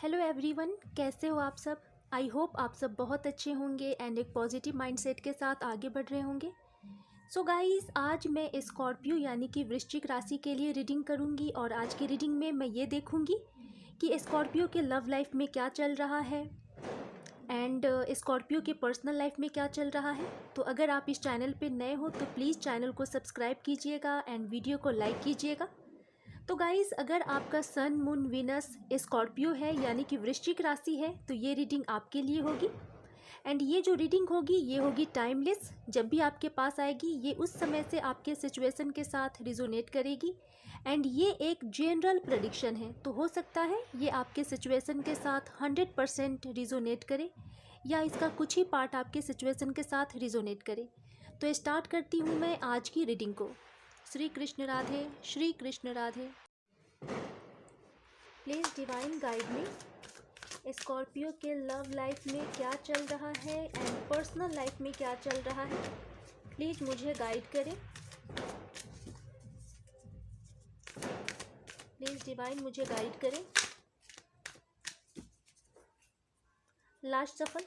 Hello everyone, कैसे हो आप सब। आई होप आप सब बहुत अच्छे होंगे एंड एक पॉजिटिव माइंडसेट के साथ आगे बढ़ रहे होंगे। सो गाइस, आज मैं स्कॉर्पियो यानी कि वृश्चिक राशि के लिए रीडिंग करूंगी और आज की रीडिंग में मैं ये देखूंगी कि स्कॉर्पियो के लव लाइफ में क्या चल रहा है एंड स्कॉर्पियो के पर्सनल लाइफ में क्या चल रहा है। तो अगर आप इस चैनल पे नए हो तो प्लीज़ चैनल को सब्सक्राइब कीजिएगा एंड वीडियो को लाइक कीजिएगा। तो गाइस, अगर आपका सन मून विनस स्कॉर्पियो है यानी कि वृश्चिक राशि है तो ये रीडिंग आपके लिए होगी। एंड ये जो रीडिंग होगी ये होगी टाइमलेस। जब भी आपके पास आएगी ये उस समय से आपके सिचुएशन के साथ रिजोनेट करेगी एंड ये एक जनरल प्रेडिक्शन है। तो हो सकता है ये आपके सिचुएशन के साथ 100% रिजोनेट करे या इसका कुछ ही पार्ट आपके सिचुएशन के साथ रिजोनेट करे। तो स्टार्ट करती हूँ मैं आज की रीडिंग को। Shri Krishna Radhe, Shri Krishna Radhe. Please divine guide में स्कॉर्पियो के लव लाइफ में क्या चल रहा है एंड पर्सनल लाइफ में क्या चल रहा है। प्लीज़ मुझे गाइड करें। प्लीज़ डिवाइन मुझे गाइड करें। लास्ट सफल।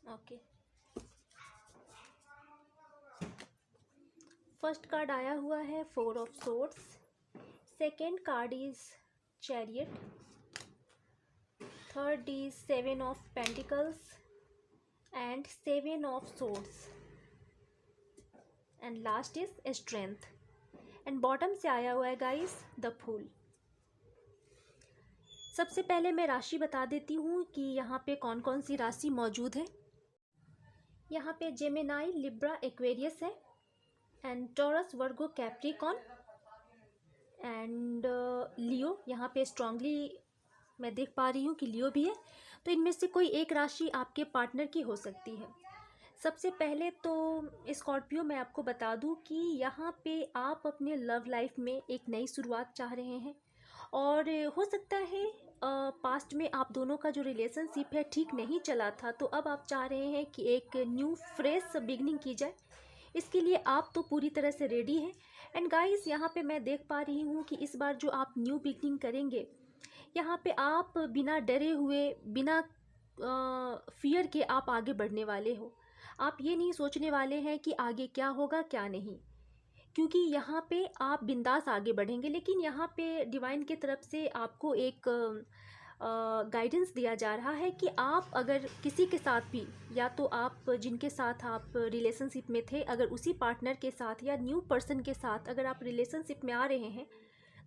ओके, फर्स्ट कार्ड आया हुआ है 4 of swords. Second card is chariot. Third is 7 of pentacles and 7 of swords and last is strength. And bottom से आया हुआ है गाइस द फूल। सबसे पहले मैं राशि बता देती हूँ कि यहाँ पे कौन कौन सी राशि मौजूद है। यहाँ पे जेमिनाई, लिब्रा, एक्वेरियस है and Taurus, Virgo, Capricorn and Leo. यहाँ पे स्ट्रांगली मैं देख पा रही हूँ कि लियो भी है। तो इनमें से कोई एक राशि आपके पार्टनर की हो सकती है। सबसे पहले तो स्कॉर्पियो मैं आपको बता दूँ कि यहाँ पे आप अपने लव लाइफ में एक नई शुरुआत चाह रहे हैं और हो सकता है पास्ट में आप दोनों का जो रिलेशनशिप है ठीक नहीं चला था, तो अब आप चाह रहे हैं कि एक न्यू फ्रेश बिगनिंग की जाए। इसके लिए आप तो पूरी तरह से रेडी हैं। एंड गाइस, यहाँ पे मैं देख पा रही हूँ कि इस बार जो आप न्यू बिगनिंग करेंगे यहाँ पे आप बिना डरे हुए, बिना फियर के आप आगे बढ़ने वाले हो। आप ये नहीं सोचने वाले हैं कि आगे क्या होगा क्या नहीं, क्योंकि यहाँ पे आप बिंदास आगे बढ़ेंगे। लेकिन यहाँ पे डिवाइन की तरफ से आपको एक गाइडेंस दिया जा रहा है कि आप अगर किसी के साथ भी, या तो आप जिनके साथ आप रिलेशनशिप में थे, अगर उसी पार्टनर के साथ या न्यू पर्सन के साथ अगर आप रिलेशनशिप में आ रहे हैं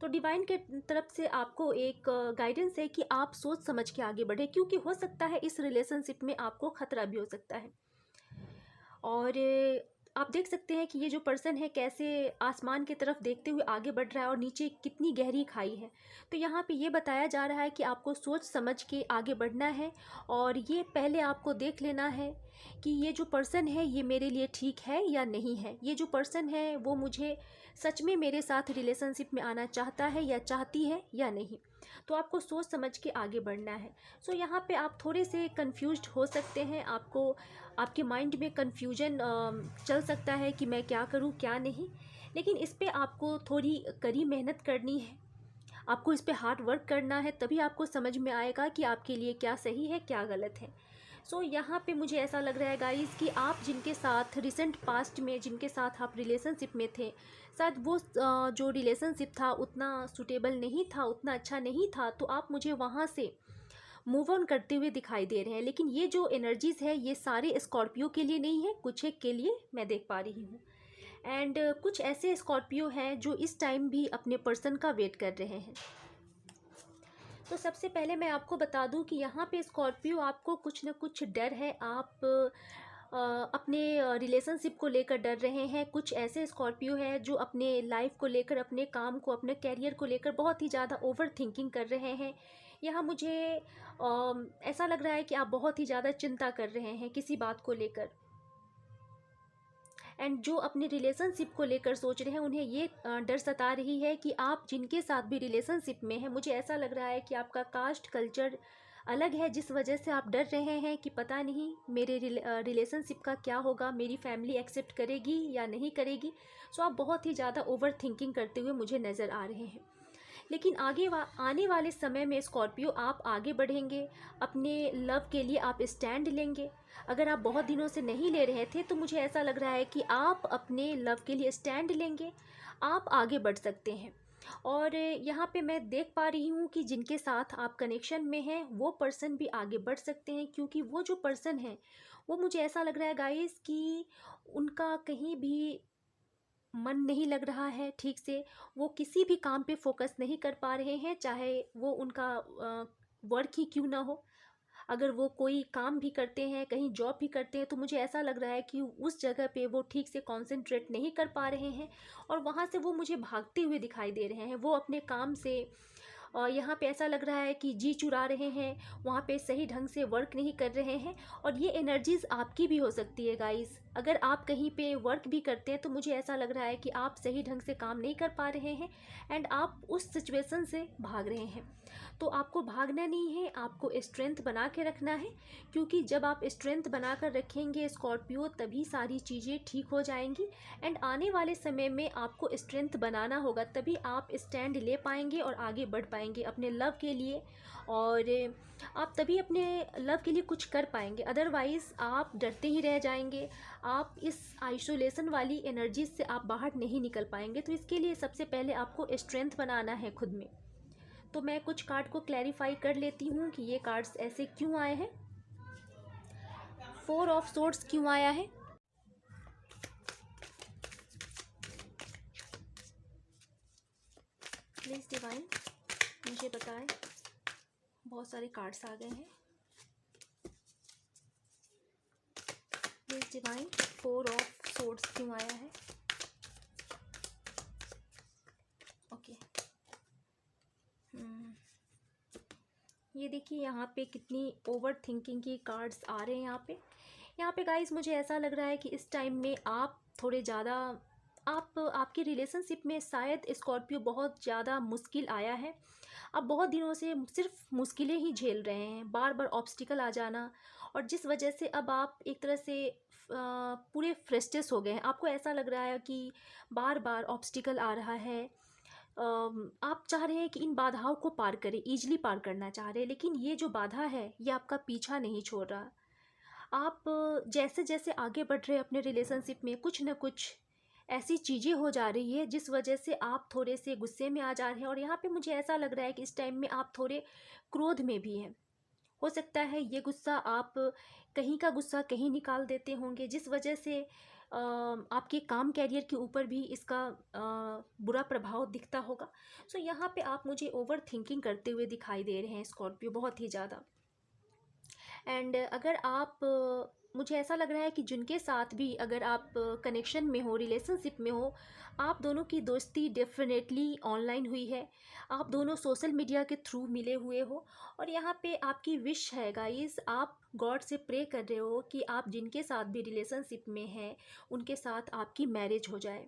तो डिवाइन के तरफ से आपको एक गाइडेंस है कि आप सोच समझ के आगे बढ़े, क्योंकि हो सकता है इस रिलेशनशिप में आपको ख़तरा भी हो सकता है। और आप देख सकते हैं कि ये जो पर्सन है कैसे आसमान की तरफ देखते हुए आगे बढ़ रहा है और नीचे कितनी गहरी खाई है। तो यहाँ पे ये बताया जा रहा है कि आपको सोच समझ के आगे बढ़ना है और ये पहले आपको देख लेना है कि ये जो पर्सन है ये मेरे लिए ठीक है या नहीं है। ये जो पर्सन है वो मुझे सच में मेरे साथ रिलेशनशिप में आना चाहता है या चाहती है या नहीं। तो आपको सोच समझ के आगे बढ़ना है। सो यहाँ पे आप थोड़े से कंफ्यूज्ड हो सकते हैं। आपको आपके माइंड में कन्फ्यूजन चल सकता है कि मैं क्या करूं क्या नहीं। लेकिन इस पे आपको थोड़ी कड़ी मेहनत करनी है, आपको इस पे हार्ड वर्क करना है, तभी आपको समझ में आएगा कि आपके लिए क्या सही है क्या गलत है। सो यहाँ पे मुझे ऐसा लग रहा है गाइस कि आप जिनके साथ रिसेंट पास्ट में जिनके साथ आप रिलेशनशिप में थे, शायद वो जो रिलेशनशिप था उतना सूटेबल नहीं था, उतना अच्छा नहीं था, तो आप मुझे वहाँ से मूव ऑन करते हुए दिखाई दे रहे हैं। लेकिन ये जो एनर्जीज़ है ये सारे स्कॉर्पियो के लिए नहीं है, कुछ एक के लिए मैं देख पा रही हूँ। एंड कुछ ऐसे स्कॉर्पियो हैं जो इस टाइम भी अपने पर्सन का वेट कर रहे हैं। तो सबसे पहले मैं आपको बता दूं कि यहाँ पे स्कॉर्पियो आपको कुछ न कुछ डर है। आप अपने रिलेशनशिप को लेकर डर रहे हैं। कुछ ऐसे स्कॉर्पियो है जो अपने लाइफ को लेकर, अपने काम को, अपने कैरियर को लेकर बहुत ही ज़्यादा ओवर थिंकिंग कर रहे हैं। यहाँ मुझे ऐसा लग रहा है कि आप बहुत ही ज़्यादा चिंता कर रहे हैं किसी बात को लेकर। एंड जो अपने रिलेशनशिप को लेकर सोच रहे हैं उन्हें ये डर सता रही है कि आप जिनके साथ भी रिलेशनशिप में हैं, मुझे ऐसा लग रहा है कि आपका कास्ट, कल्चर, अलग है, जिस वजह से आप डर रहे हैं कि पता नहीं मेरे रिलेशनशिप का क्या होगा, मेरी फैमिली एक्सेप्ट करेगी या नहीं करेगी। सो आप बहुत ही ज़्यादा ओवर थिंकिंग करते हुए मुझे नज़र आ रहे हैं। लेकिन आने वाले समय में स्कॉर्पियो आप आगे बढ़ेंगे, अपने लव के लिए आप स्टैंड लेंगे। अगर आप बहुत दिनों से नहीं ले रहे थे तो मुझे ऐसा लग रहा है कि आप अपने लव के लिए स्टैंड लेंगे, आप आगे बढ़ सकते हैं। और यहाँ पे मैं देख पा रही हूँ कि जिनके साथ आप कनेक्शन में हैं वो पर्सन भी आगे बढ़ सकते हैं, क्योंकि वो जो पर्सन है वो मुझे ऐसा लग रहा है गाइस कि उनका कहीं भी मन नहीं लग रहा है ठीक से, वो किसी भी काम पे फोकस नहीं कर पा रहे हैं, चाहे वो उनका वर्क ही क्यों ना हो। अगर वो कोई काम भी करते हैं, कहीं जॉब भी करते हैं, तो मुझे ऐसा लग रहा है कि उस जगह पे वो ठीक से कंसंट्रेट नहीं कर पा रहे हैं और वहाँ से वो मुझे भागते हुए दिखाई दे रहे हैं। वो अपने काम से यहाँ पे ऐसा लग रहा है कि जी चुरा रहे हैं, वहाँ पे सही ढंग से वर्क नहीं कर रहे हैं। और ये एनर्जीज़ आपकी भी हो सकती है गाइस। अगर आप कहीं पे वर्क भी करते हैं तो मुझे ऐसा लग रहा है कि आप सही ढंग से काम नहीं कर पा रहे हैं एंड आप उस सिचुएशन से भाग रहे हैं। तो आपको भागना नहीं है, आपको स्ट्रेंथ बना के रखना है, क्योंकि जब आप स्ट्रेंथ बना कर रखेंगे स्कॉर्पियो, तभी सारी चीज़ें ठीक हो जाएंगी। एंड आने वाले समय में आपको स्ट्रेंथ बनाना होगा, तभी आप स्टैंड ले पाएंगे और आगे बढ़ पाएंगे अपने लव के लिए, और आप तभी अपने लव के लिए कुछ कर पाएंगे। अदरवाइज़ आप डरते ही रह जाएंगे, आप इस आइसोलेशन वाली एनर्जी से आप बाहर नहीं निकल पाएंगे। तो इसके लिए सबसे पहले आपको स्ट्रेंथ बनाना है खुद में। तो मैं कुछ कार्ड को क्लैरिफाई कर लेती हूँ कि ये कार्ड्स ऐसे क्यों आए हैं। 4 ऑफ सोर्ड्स क्यों आया है, प्लीज़ डिवाइन मुझे बताएं। बहुत सारे कार्ड्स आ गए हैं, प्लीज़ डिवाइन 4 ऑफ सोर्ड्स क्यों आया है। ओके, ये देखिए यहाँ पे कितनी ओवर थिंकिंग की कार्ड्स आ रहे हैं यहाँ पे गाइस। मुझे ऐसा लग रहा है कि इस टाइम में आप थोड़े ज़्यादा आपकी रिलेशनशिप में शायद स्कॉर्पियो बहुत ज़्यादा मुश्किल आया है। आप बहुत दिनों से सिर्फ मुश्किलें ही झेल रहे हैं, बार बार ऑब्स्टिकल आ जाना, और जिस वजह से अब आप एक तरह से पूरे फ्रस्ट्रेट हो गए हैं। आपको ऐसा लग रहा है कि बार बार ऑब्स्टिकल आ रहा है, आप चाह रहे हैं कि इन बाधाओं को पार करें, ईजिली पार करना चाह रहे हैं, लेकिन ये जो बाधा है ये आपका पीछा नहीं छोड़ रहा। आप जैसे जैसे आगे बढ़ रहे हैं अपने रिलेशनशिप में, कुछ ना कुछ ऐसी चीज़ें हो जा रही है जिस वजह से आप थोड़े से गुस्से में आ जा रहे हैं। और यहाँ पे मुझे ऐसा लग रहा है कि इस टाइम में आप थोड़े क्रोध में भी हैं। हो सकता है ये गुस्सा आप कहीं का गुस्सा कहीं निकाल देते होंगे, जिस वजह से आपके काम कैरियर के ऊपर भी इसका बुरा प्रभाव दिखता होगा। सो यहाँ पे आप मुझे ओवर थिंकिंग करते हुए दिखाई दे रहे हैं स्कॉर्पियो, बहुत ही ज़्यादा। एंड अगर आप मुझे ऐसा लग रहा है कि जिनके साथ भी अगर आप कनेक्शन में हो, रिलेशनशिप में हो, आप दोनों की दोस्ती डेफिनेटली ऑनलाइन हुई है, आप दोनों सोशल मीडिया के थ्रू मिले हुए हो। और यहाँ पे आपकी विश है गाइस, आप गॉड से प्रे कर रहे हो कि आप जिनके साथ भी रिलेशनशिप में हैं उनके साथ आपकी मैरिज हो जाए।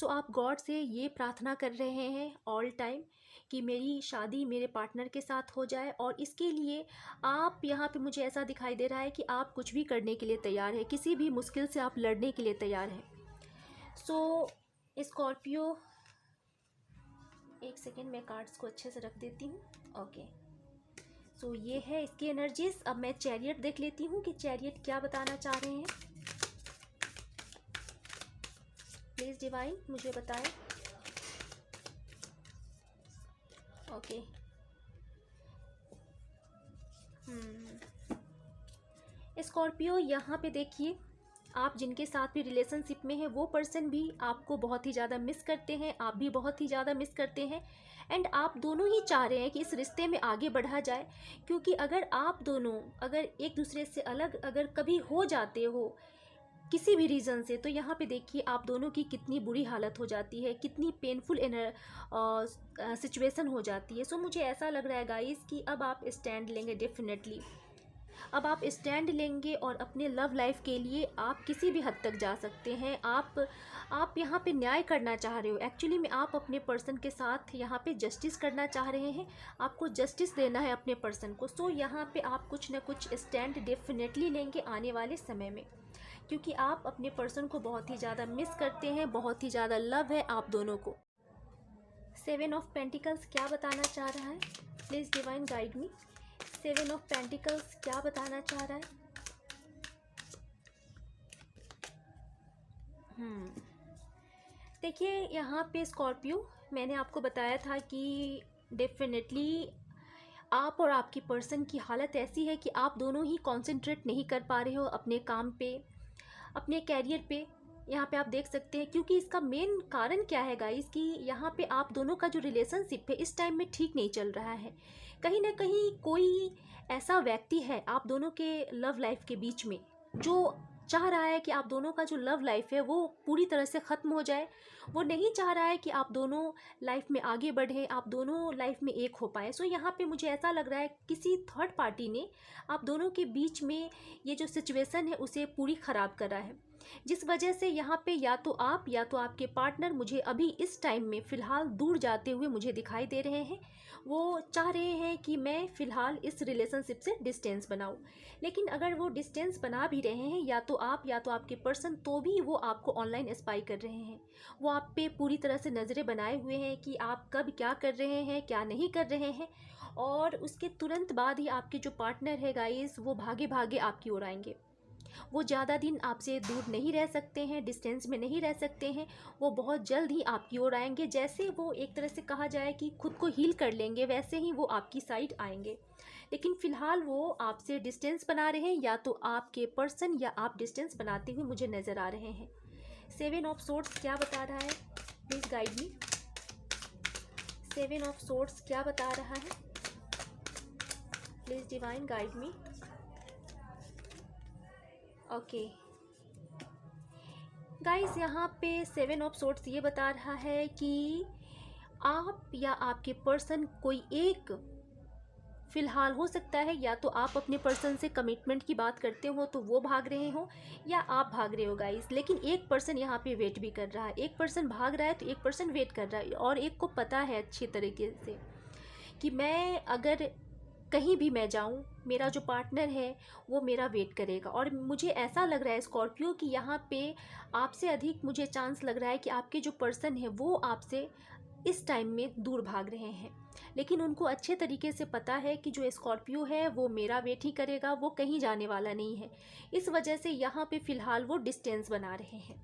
सो आप गॉड से ये प्रार्थना कर रहे हैं ऑल टाइम कि मेरी शादी मेरे पार्टनर के साथ हो जाए। और इसके लिए आप यहाँ पे मुझे ऐसा दिखाई दे रहा है कि आप कुछ भी करने के लिए तैयार है, किसी भी मुश्किल से आप लड़ने के लिए तैयार हैं। सो स्कॉर्पियो, एक सेकेंड मैं कार्ड्स को अच्छे से रख देती हूँ। ओके, सो ये है इसकी एनर्जीज। अब मैं चैरियट देख लेती हूँ कि चैरियट क्या बताना चाह रहे हैं। प्लीज़ डिवाइन मुझे बताएं। ओके, स्कॉर्पियो यहाँ पे देखिए, आप जिनके साथ भी रिलेशनशिप में है वो पर्सन भी आपको बहुत ही ज़्यादा मिस करते हैं, आप भी बहुत ही ज़्यादा मिस करते हैं। एंड आप दोनों ही चाह रहे हैं कि इस रिश्ते में आगे बढ़ा जाए, क्योंकि अगर आप दोनों अगर एक दूसरे से अलग अगर कभी हो जाते हो किसी भी रीज़न से, तो यहाँ पे देखिए आप दोनों की कितनी बुरी हालत हो जाती है, कितनी पेनफुल सिचुएशन हो जाती है। सो मुझे ऐसा लग रहा है गाइस कि अब आप स्टैंड लेंगे डेफिनेटली। अब आप स्टैंड लेंगे और अपने लव लाइफ के लिए आप किसी भी हद तक जा सकते हैं। आप यहाँ पे न्याय करना चाह रहे हो, एक्चुअली में आप अपने पर्सन के साथ यहाँ पे जस्टिस करना चाह रहे हैं, आपको जस्टिस देना है अपने पर्सन को। सो यहाँ पे आप कुछ ना कुछ स्टैंड डेफिनेटली लेंगे आने वाले समय में, क्योंकि आप अपने पर्सन को बहुत ही ज़्यादा मिस करते हैं, बहुत ही ज़्यादा लव है आप दोनों को। 7 ऑफ पेंटिकल्स क्या बताना चाह रहा है? Please divine guide me. 7 of pentacles क्या बताना चाह रहा है? देखिए यहाँ पे स्कॉर्पियो, मैंने आपको बताया था कि डेफिनेटली आप और आपकी पर्सन की हालत ऐसी है कि आप दोनों ही कंसंट्रेट नहीं कर पा रहे हो अपने काम पे, अपने कैरियर पे। यहाँ पे आप देख सकते हैं, क्योंकि इसका मेन कारण क्या है गाइस कि यहाँ पे आप दोनों का जो रिलेशनशिप है इस टाइम में ठीक नहीं चल रहा है। कहीं ना कहीं कोई ऐसा व्यक्ति है आप दोनों के लव लाइफ के बीच में जो चाह रहा है कि आप दोनों का जो लव लाइफ है वो पूरी तरह से ख़त्म हो जाए। वो नहीं चाह रहा है कि आप दोनों लाइफ में आगे बढ़ें, आप दोनों लाइफ में एक हो पाए। सो यहाँ पे मुझे ऐसा लग रहा है किसी थर्ड पार्टी ने आप दोनों के बीच में ये जो सिचुएशन है उसे पूरी ख़राब करा है, जिस वजह से यहाँ पे या तो आप या तो आपके पार्टनर मुझे अभी इस टाइम में फ़िलहाल दूर जाते हुए मुझे दिखाई दे रहे हैं। वो चाह रहे हैं कि मैं फ़िलहाल इस रिलेशनशिप से डिस्टेंस बनाऊं, लेकिन अगर वो डिस्टेंस बना भी रहे हैं या तो आप या तो आपके पर्सन, तो भी वो आपको ऑनलाइन स्पाई कर रहे हैं। वो आप पे पूरी तरह से नज़रें बनाए हुए हैं कि आप कब क्या कर रहे हैं, क्या नहीं कर रहे हैं। और उसके तुरंत बाद ही आपके जो पार्टनर है गाइस वो भागे भागे आपकी ओर आएंगे। वो ज़्यादा दिन आपसे दूर नहीं रह सकते हैं, डिस्टेंस में नहीं रह सकते हैं। वो बहुत जल्द ही आपकी ओर आएंगे। जैसे वो एक तरह से कहा जाए कि खुद को हील कर लेंगे, वैसे ही वो आपकी साइड आएंगे। लेकिन फ़िलहाल वो आपसे डिस्टेंस बना रहे हैं, या तो आपके पर्सन या आप डिस्टेंस बनाते हुए मुझे नज़र आ रहे हैं। 7 ऑफ सोर्ड्स क्या बता रहा है? Please guide me. 7 of swords क्या बता रहा है? Please divine guide me. Okay guys, यहाँ पे 7 ऑफ सोर्ड्स ये बता रहा है कि आप या आपके पर्सन कोई एक, फ़िलहाल हो सकता है या तो आप अपने पर्सन से कमिटमेंट की बात करते हो तो वो भाग रहे हो, या आप भाग रहे हो गाइस। लेकिन एक पर्सन यहाँ पे वेट भी कर रहा है। एक पर्सन भाग रहा है तो एक पर्सन वेट कर रहा है, और एक को पता है अच्छी तरीके से कि मैं अगर कहीं भी मैं जाऊं, मेरा जो पार्टनर है वो मेरा वेट करेगा। और मुझे ऐसा लग रहा है स्कॉर्पियो कि यहाँ पे आपसे अधिक मुझे चांस लग रहा है कि आपके जो पर्सन है वो आपसे इस टाइम में दूर भाग रहे हैं। लेकिन उनको अच्छे तरीके से पता है कि जो स्कॉर्पियो है वो मेरा वेट ही करेगा, वो कहीं जाने वाला नहीं है। इस वजह से यहाँ पे फ़िलहाल वो डिस्टेंस बना रहे हैं।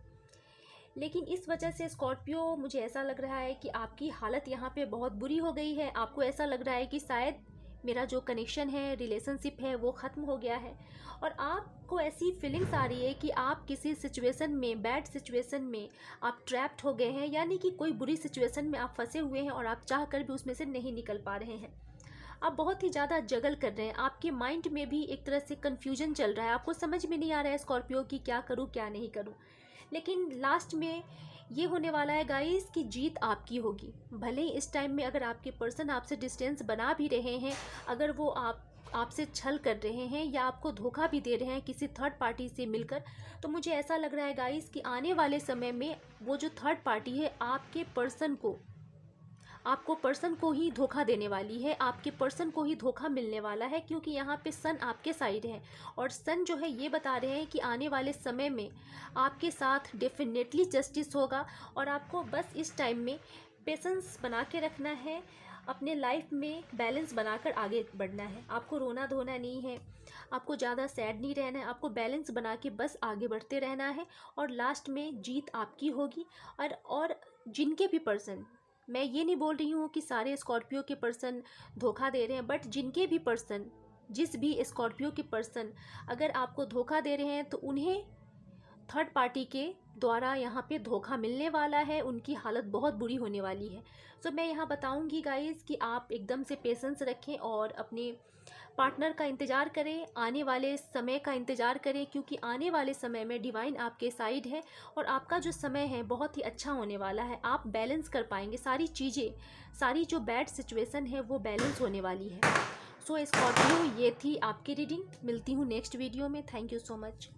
लेकिन इस वजह से स्कॉर्पियो, मुझे ऐसा लग रहा है कि आपकी हालत यहाँ पे बहुत बुरी हो गई है। आपको ऐसा लग रहा है कि शायद मेरा जो कनेक्शन है, रिलेशनशिप है, वो ख़त्म हो गया है। और आपको ऐसी फीलिंग्स आ रही है कि आप किसी सिचुएशन में, बैड सिचुएशन में आप ट्रैप्ड हो गए हैं, यानी कि कोई बुरी सिचुएशन में आप फंसे हुए हैं और आप चाह कर भी उसमें से नहीं निकल पा रहे हैं। आप बहुत ही ज़्यादा जगल कर रहे हैं। आपके माइंड में भी एक तरह से कन्फ्यूजन चल रहा है। आपको समझ में नहीं आ रहा है स्कॉर्पियो कि क्या करूँ क्या नहीं करूँ। लेकिन लास्ट में ये होने वाला है गाइस कि जीत आपकी होगी। भले ही इस टाइम में अगर आपके पर्सन आपसे डिस्टेंस बना भी रहे हैं, अगर वो आपसे छल कर रहे हैं या आपको धोखा भी दे रहे हैं किसी थर्ड पार्टी से मिलकर, तो मुझे ऐसा लग रहा है गाइस कि आने वाले समय में वो जो थर्ड पार्टी है आपको पर्सन को ही धोखा देने वाली है, आपके पर्सन को ही धोखा मिलने वाला है। क्योंकि यहाँ पे सन आपके साइड है, और सन जो है ये बता रहे हैं कि आने वाले समय में आपके साथ डेफिनेटली जस्टिस होगा। और आपको बस इस टाइम में पेशेंस बना के रखना है, अपने लाइफ में बैलेंस बनाकर आगे बढ़ना है। आपको रोना धोना नहीं है, आपको ज़्यादा सैड नहीं रहना है, आपको बैलेंस बना के बस आगे बढ़ते रहना है, और लास्ट में जीत आपकी होगी। और जिनके भी पर्सन, मैं ये नहीं बोल रही हूँ कि सारे स्कॉर्पियो के पर्सन धोखा दे रहे हैं, बट जिनके भी पर्सन, जिस भी स्कॉर्पियो के पर्सन अगर आपको धोखा दे रहे हैं तो उन्हें थर्ड पार्टी के द्वारा यहाँ पे धोखा मिलने वाला है, उनकी हालत बहुत बुरी होने वाली है। सो मैं यहाँ बताऊँगी गाइस कि आप एकदम से पेशेंस रखें और अपने पार्टनर का इंतज़ार करें, आने वाले समय का इंतज़ार करें, क्योंकि आने वाले समय में डिवाइन आपके साइड है और आपका जो समय है बहुत ही अच्छा होने वाला है। आप बैलेंस कर पाएंगे सारी चीज़ें, सारी जो बैड सिचुएशन है वो बैलेंस होने वाली है। सो स्कॉर्पियो, ये थी आपकी रीडिंग। मिलती हूँ नेक्स्ट वीडियो में। Thank you so much.